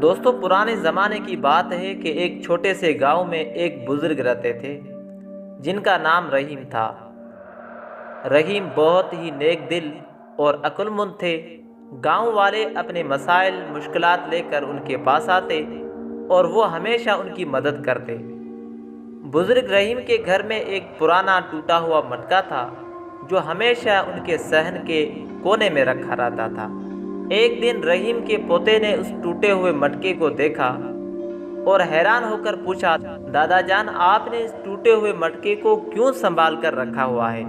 دوستوں، پرانے زمانے کی بات ہے کہ ایک چھوٹے سے گاؤں میں ایک بزرگ رہتے تھے جن کا نام رحیم تھا۔ رحیم بہت ہی نیک دل اور عقل مند تھے۔ گاؤں والے اپنے مسائل مشکلات لے کر ان کے پاس آتے اور وہ ہمیشہ ان کی مدد کرتے۔ بزرگ رحیم کے گھر میں ایک پرانا ٹوٹا ہوا مٹکا تھا جو ہمیشہ ان کے صحن کے کونے میں رکھا رہتا تھا۔ ایک دن رحیم کے پوتے نے اس ٹوٹے ہوئے مٹکے کو دیکھا اور حیران ہو کر پوچھا، دادا جان، آپ نے اس ٹوٹے ہوئے مٹکے کو کیوں سنبھال کر رکھا ہوا ہے؟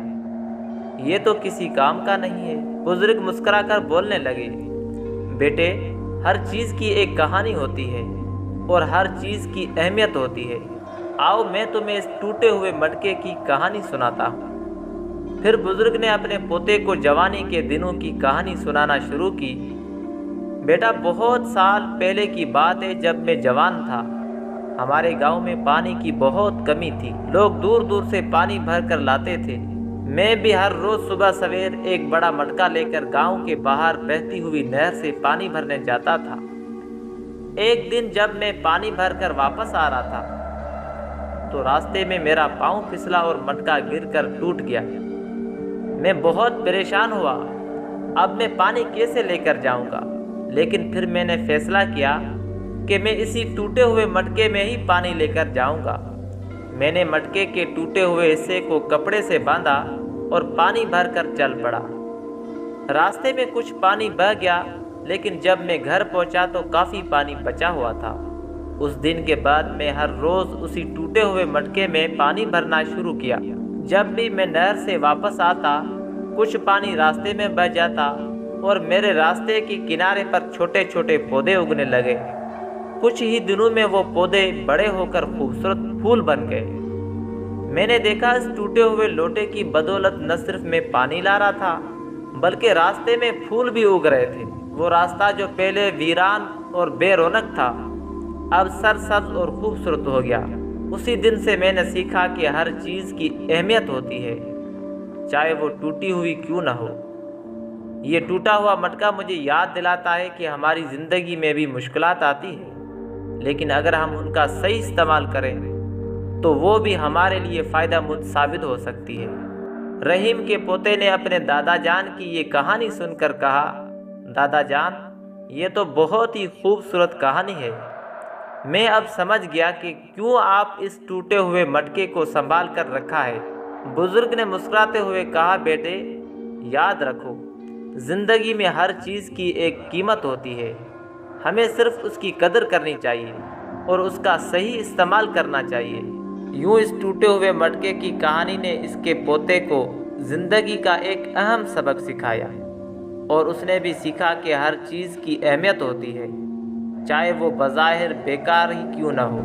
یہ تو کسی کام کا نہیں ہے۔ بزرگ مسکرا کر بولنے لگے، بیٹے، ہر چیز کی ایک کہانی ہوتی ہے اور ہر چیز کی اہمیت ہوتی ہے۔ آؤ میں تمہیں اس ٹوٹے ہوئے مٹکے کی کہانی سناتا ہوں۔ پھر بزرگ نے اپنے پوتے کو جوانی کے دنوں کی کہانی سنانا شروع کی۔ بیٹا، بہت سال پہلے کی بات ہے، جب میں جوان تھا۔ ہمارے گاؤں میں پانی کی بہت کمی تھی۔ لوگ دور دور سے پانی بھر کر لاتے تھے۔ میں بھی ہر روز صبح سویر ایک بڑا مٹکا لے کر گاؤں کے باہر بہتی ہوئی نہر سے پانی بھرنے جاتا تھا۔ ایک دن جب میں پانی بھر کر واپس آ رہا تھا تو راستے میں میرا پاؤں پھسلا اور مٹکا گر کر ٹوٹ گیا۔ میں بہت پریشان ہوا، اب میں پانی کیسے لے کر جاؤں گا؟ لیکن پھر میں نے فیصلہ کیا کہ میں اسی ٹوٹے ہوئے مٹکے میں ہی پانی لے کر جاؤں گا۔ میں نے مٹکے کے ٹوٹے ہوئے حصے کو کپڑے سے باندھا اور پانی بھر کر چل پڑا۔ راستے میں کچھ پانی بہہ گیا، لیکن جب میں گھر پہنچا تو کافی پانی بچا ہوا تھا۔ اس دن کے بعد میں ہر روز اسی ٹوٹے ہوئے مٹکے میں پانی بھرنا شروع کیا۔ جب بھی میں نہر سے واپس آتا، کچھ پانی راستے میں بہہ جاتا اور میرے راستے کے کنارے پر چھوٹے چھوٹے پودے اگنے لگے۔ کچھ ہی دنوں میں وہ پودے بڑے ہو کر خوبصورت پھول بن گئے۔ میں نے دیکھا اس ٹوٹے ہوئے لوٹے کی بدولت نہ صرف میں پانی لا رہا تھا بلکہ راستے میں پھول بھی اگ رہے تھے۔ وہ راستہ جو پہلے ویران اور بے رونق تھا اب سرسبز اور خوبصورت ہو گیا۔ اسی دن سے میں نے سیکھا کہ ہر چیز کی اہمیت ہوتی ہے، چاہے وہ ٹوٹی ہوئی کیوں نہ ہو۔ یہ ٹوٹا ہوا مٹکا مجھے یاد دلاتا ہے کہ ہماری زندگی میں بھی مشکلات آتی ہیں، لیکن اگر ہم ان کا صحیح استعمال کریں تو وہ بھی ہمارے لیے فائدہ مند ثابت ہو سکتی ہے۔ رحیم کے پوتے نے اپنے دادا جان کی یہ کہانی سن کر کہا، دادا جان، یہ تو بہت ہی خوبصورت کہانی ہے۔ میں اب سمجھ گیا کہ کیوں آپ اس ٹوٹے ہوئے مٹکے کو سنبھال کر رکھا ہے۔ بزرگ نے مسکراتے ہوئے کہا، بیٹے، یاد رکھو، زندگی میں ہر چیز کی ایک قیمت ہوتی ہے۔ ہمیں صرف اس کی قدر کرنی چاہیے اور اس کا صحیح استعمال کرنا چاہیے۔ یوں اس ٹوٹے ہوئے مٹکے کی کہانی نے اس کے پوتے کو زندگی کا ایک اہم سبق سکھایا، اور اس نے بھی سیکھا کہ ہر چیز کی اہمیت ہوتی ہے، چاہے وہ بظاہر بیکار ہی کیوں نہ ہو۔